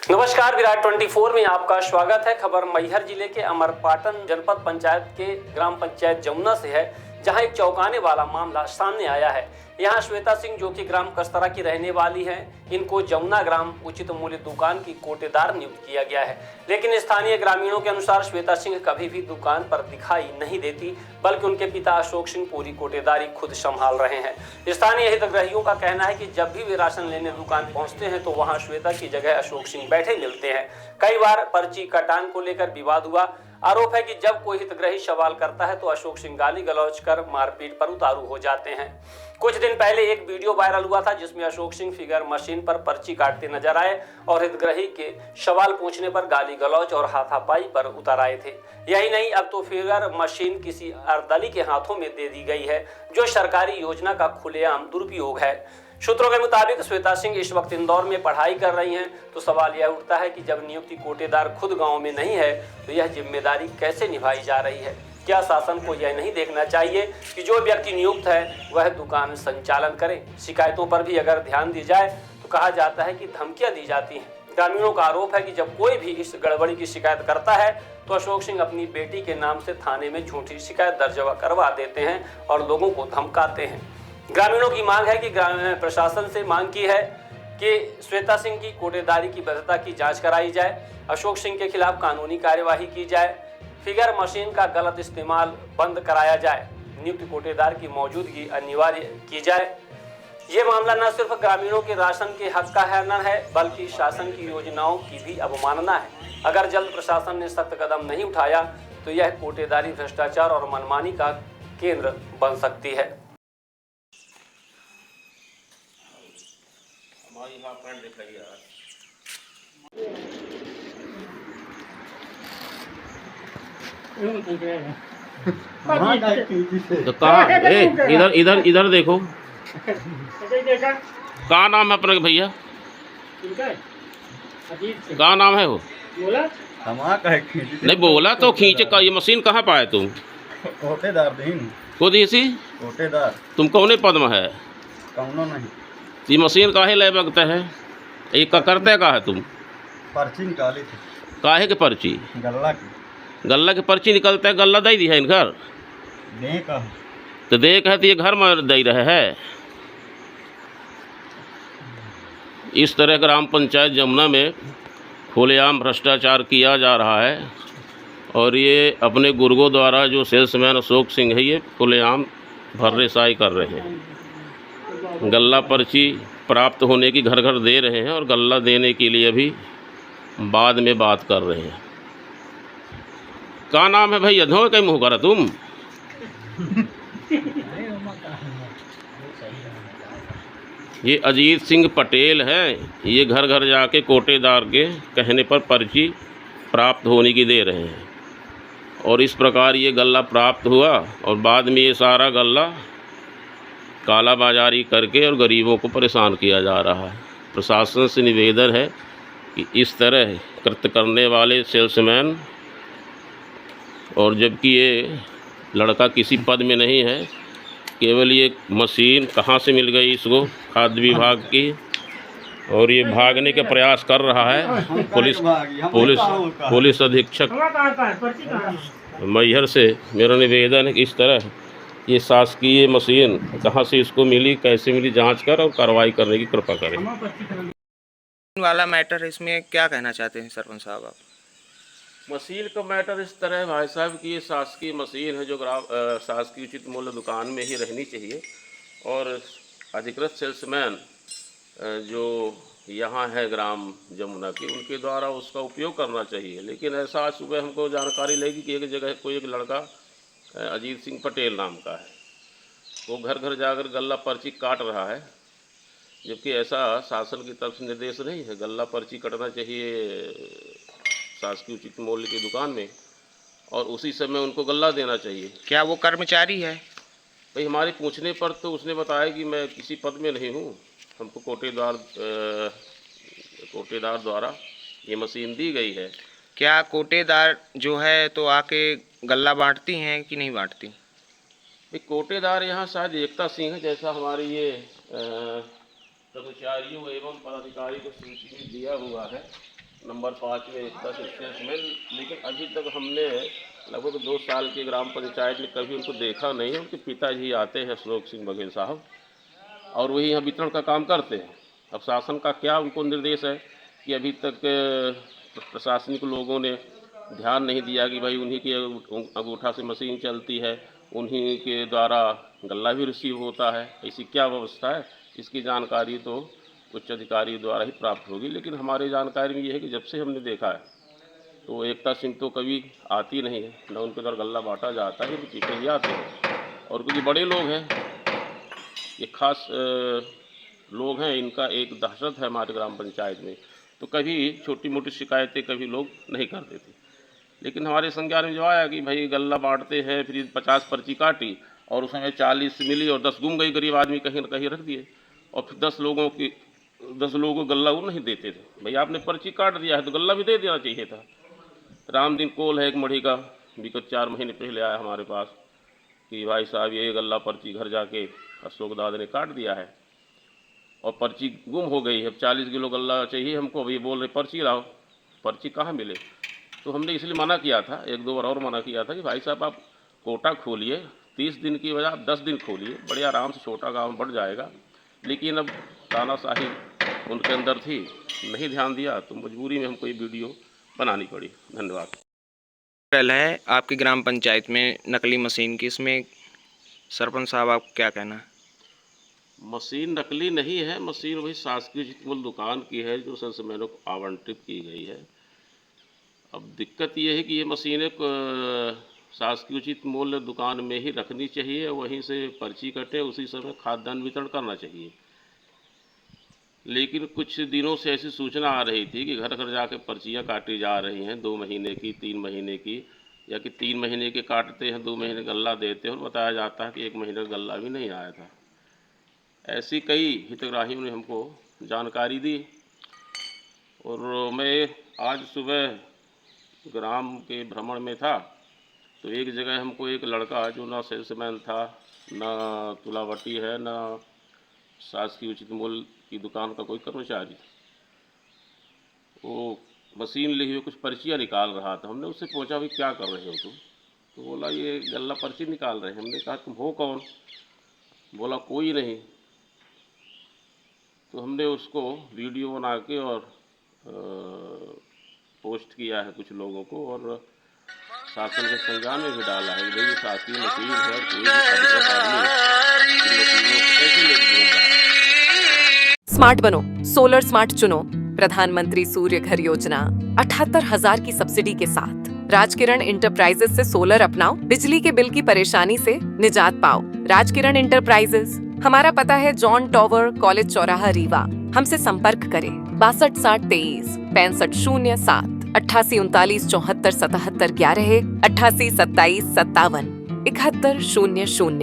नमस्कार, विराट 24 में आपका स्वागत है। खबर मैहर जिले के अमरपाटन जनपद पंचायत के ग्राम पंचायत जमुना से है, जहां एक चौंकाने वाला मामला सामने आया है। यहां श्वेता सिंह, जो कि ग्राम कस्तरा की रहने वाली हैं, इनको जमुना ग्राम उचित मूल्य दुकान की कोटेदार नियुक्त किया गया है। लेकिन स्थानीय ग्रामीणों के अनुसार श्वेता सिंह कभी भी दुकान पर दिखाई नहीं देती, बल्कि उनके पिता अशोक सिंह पूरी कोटेदारी खुद संभाल रहे हैं। स्थानीय हितग्राहियों का कहना है कि जब भी वे राशन लेने दुकान पहुंचते हैं तो वहां श्वेता की जगह अशोक सिंह बैठे मिलते हैं। कई बार पर्ची कटान को लेकर विवाद हुआ। आरोप है कि जब कोई हितग्राही सवाल करता है तो अशोक सिंह गाली गलौज कर मारपीट पर उतारू हो जाते हैं। कुछ दिन पहले एक वीडियो वायरल हुआ था, जिसमें अशोक सिंह फिगर मशीन पर पर्ची काटते नजर आए और हितग्राही के सवाल पूछने पर गाली गलौज और हाथापाई पर उतर आए थे। यही नहीं, अब तो फिगर मशीन किसी अर्दली के हाथों में दे दी गई है, जो सरकारी योजना का खुलेआम दुरुपयोग है। सूत्रों के मुताबिक श्वेता सिंह इस वक्त इंदौर में पढ़ाई कर रही हैं, तो सवाल यह उठता है कि जब नियुक्ति कोटेदार खुद गांव में नहीं है तो यह जिम्मेदारी कैसे निभाई जा रही है। क्या शासन को यह नहीं देखना चाहिए कि जो व्यक्ति नियुक्त है वह दुकान संचालन करे? शिकायतों पर भी अगर ध्यान दी जाए तो कहा जाता है कि धमकियां दी जाती हैं। ग्रामीणों का आरोप है कि जब कोई भी इस गड़बड़ी की शिकायत करता है तो अशोक सिंह अपनी बेटी के नाम से थाने में झूठी शिकायत दर्ज करवा देते हैं और लोगों को धमकाते हैं। ग्रामीणों की मांग है कि प्रशासन से मांग की है कि श्वेता सिंह की कोटेदारी की वैधता की जांच कराई जाए, अशोक सिंह के खिलाफ कानूनी कार्यवाही की जाए, फिगर मशीन का गलत इस्तेमाल बंद कराया जाए, नियुक्त कोटेदार की मौजूदगी अनिवार्य की जाए। ये मामला न सिर्फ ग्रामीणों के राशन के हक का हनन है, बल्कि शासन की योजनाओं की भी अवमानना है। अगर जल्द प्रशासन ने सख्त कदम नहीं उठाया तो यह कोटेदारी भ्रष्टाचार और मनमानी का केंद्र बन सकती है। तो कहाँ इधर इधर इधर देखो, कहाँ नाम है अपने भैया? कहाँ नाम है वो? नहीं बोला तो खींचे का। ये मशीन कहाँ पाए तुम? कोटेदार दिन खुद इसी कोटेदार तुम कौने पद में है? कौनो नहीं। ये मशीन काहे ले बगता है? ये का करते का है तुम? पर्ची निकाली थी काहे के पर्ची? गल्ला की। गल्ला के पर्ची निकलता है? गल्ला दे दी है इन घर दे का तो देख है तो ये घर में दे रहे है। इस तरह ग्राम पंचायत जमुना में खुलेआम भ्रष्टाचार किया जा रहा है और ये अपने गुर्गों द्वारा जो सेल्समैन अशोक सिंह है, ये खुलेआम भर्रेसाई कर रहे हैं। गल्ला पर्ची प्राप्त होने की घर घर दे रहे हैं और गल्ला देने के लिए भी बाद में बात कर रहे हैं। क्या नाम है भैया? धो कहीं मुँह करा तुम? ये अजीत सिंह पटेल हैं। ये घर घर जाके कोटेदार के कहने पर पर्ची प्राप्त होने की दे रहे हैं और इस प्रकार ये गल्ला प्राप्त हुआ और बाद में ये सारा गल्ला काला बाजारी करके और गरीबों को परेशान किया जा रहा है। प्रशासन से निवेदन है कि इस तरह कृत्य करने वाले सेल्समैन, और जबकि ये लड़का किसी पद में नहीं है, केवल ये मशीन कहाँ से मिल गई इसको खाद्य विभाग की, और ये भागने का प्रयास कर रहा है। पुलिस अधीक्षक मैहर से मेरा निवेदन है कि इस तरह ये शासकीय मशीन कहाँ से इसको मिली, कैसे मिली, जांच कर और कार्रवाई करने की कृपा करें। वाला मैटर, इसमें क्या कहना चाहते हैं सरपंच साहब आप? मशीन का मैटर इस तरह है भाई साहब कि ये शासकीय मशीन है जो शासकीय उचित मूल्य दुकान में ही रहनी चाहिए और अधिकृत सेल्समैन जो यहाँ है ग्राम जमुना की, उनके द्वारा उसका उपयोग करना चाहिए। लेकिन ऐसा आज सुबह हमको जानकारी लगी कि एक जगह कोई एक लड़का अजीत सिंह पटेल नाम का है, वो घर घर जाकर गल्ला पर्ची काट रहा है, जबकि ऐसा शासन की तरफ से निर्देश नहीं है। गल्ला पर्ची कटना चाहिए शासकीय उचित मूल्य की दुकान में और उसी समय उनको गल्ला देना चाहिए। क्या वो कर्मचारी है? भाई हमारे पूछने पर तो उसने बताया कि मैं किसी पद में नहीं हूँ, हमको कोटेदार द्वारा ये मशीन दी गई है। क्या कोटेदार जो है तो आके गल्ला बांटती हैं कि नहीं बांटती? भाई कोटेदार यहाँ शायद एकता सिंह है, जैसा हमारे ये कर्मचारियों एवं पदाधिकारी को सूची में दिया हुआ है। नंबर 5 में एकता शिक्षक में, लेकिन अभी तक हमने लगभग 2 साल की ग्राम पंचायत में कभी उनको देखा नहीं है। उनके पिताजी आते हैं अशोक सिंह बघेल साहब, और वही यहाँ वितरण का काम करते हैं। अब शासन का क्या उनको निर्देश है कि अभी तक प्रशासनिक लोगों ने ध्यान नहीं दिया कि भाई उन्हीं के अंगूठा से मशीन चलती है, उन्हीं के द्वारा गल्ला भी रिसीव होता है, ऐसी क्या व्यवस्था है, इसकी जानकारी तो उच्च अधिकारी द्वारा ही प्राप्त होगी। लेकिन हमारे जानकारी में ये है कि जब से हमने देखा है तो एकता सिंह तो कभी आती नहीं है, न उनके द्वारा गल्ला बांटा जाता है, पीछे ही आते हैं। और क्योंकि बड़े लोग हैं, ये खास लोग हैं, इनका एक दहशत है हमारे ग्राम पंचायत में, तो कभी छोटी मोटी शिकायतें कभी लोग नहीं करते थे। लेकिन हमारे संज्ञान में जो आया कि भाई गल्ला बांटते हैं, फिर 50 पर्ची काटी और उसमें 40 मिली और 10 गुम गई, गरीब आदमी कहीं न कहीं रख दिए, और फिर 10 लोगों को गल्ला वो नहीं देते थे। भाई आपने पर्ची काट दिया है तो गल्ला भी दे देना चाहिए था। रामदीन कोल है एक मढ़ी का, विगत 4 महीने पहले आया हमारे पास कि भाई साहब ये गल्ला पर्ची घर जाके अशोक दादा ने काट दिया है और पर्ची गुम हो गई है। अब 40 किलो गल्ला चाहिए हमको, अभी बोल रहे पर्ची लाओ, पर्ची कहाँ मिले। तो हमने इसलिए मना किया था, 1-2 बार और मना किया था कि भाई साहब आप कोटा खोलिए, 30 दिन की वजह आप 10 दिन खोलिए, बड़े आराम से छोटा गाँव बढ़ जाएगा। लेकिन अब तानाशाही उनके अंदर थी, नहीं ध्यान दिया, तो मजबूरी में हमको ये वीडियो बनानी पड़ी। धन्यवाद। पहले है आपकी ग्राम पंचायत में नकली मशीन की, इसमें सरपंच साहब आप क्या कहना है? मशीन नकली नहीं है, मशीन वही शासकीय मूल दुकान की है जो संसमैनों को आवंटित की गई है। अब दिक्कत ये है कि ये मशीनें शासकीय उचित मूल्य दुकान में ही रखनी चाहिए, वहीं से पर्ची कटे, उसी समय खाद्यान्न वितरण करना चाहिए। लेकिन कुछ दिनों से ऐसी सूचना आ रही थी कि घर घर जाके पर्चियाँ काटी जा रही हैं, 2 महीने की, 3 महीने की, या कि 3 महीने के काटते हैं, 2 महीने गल्ला देते हैं, और बताया जाता है कि 1 महीने का गल्ला भी नहीं आया था। ऐसी कई हितग्राहियों ने हमको जानकारी दी, और मैं आज सुबह ग्राम के भ्रमण में था तो एक जगह हमको एक लड़का जो ना सेल्समैन था, ना तुलावटी है, ना शासकीय उचित मूल्य की दुकान का कोई कर्मचारी, वो मशीन लिए हुए कुछ पर्चियाँ निकाल रहा था। हमने उससे पूछा भाई क्या कर रहे हो तुम, तो बोला ये गल्ला पर्ची निकाल रहे हैं। हमने कहा तुम हो कौन, बोला कोई नहीं। तो हमने उसको वीडियो बना के और पोस्ट किया है कुछ लोगों को, और शासन के संज्ञान में भी डाला है कि भाई ये शासकीय मशीन है और कोई भी अधिकृत आदमी इन मशीनों को कैसे लेके घूम रहा है। स्मार्ट बनो, सोलर स्मार्ट चुनो। प्रधानमंत्री सूर्य घर योजना 78,000 की सब्सिडी के साथ राजकिरण इंटरप्राइजेस से सोलर अपनाओ, बिजली के बिल की परेशानी से निजात पाओ। राजकिरण इंटरप्राइजेस, हमारा पता है जॉन टॉवर, कॉलेज चौराहा, रीवा। हमसे संपर्क करें 62 60 23 65 07 88 39 74 77 11 88 27 57 71 00।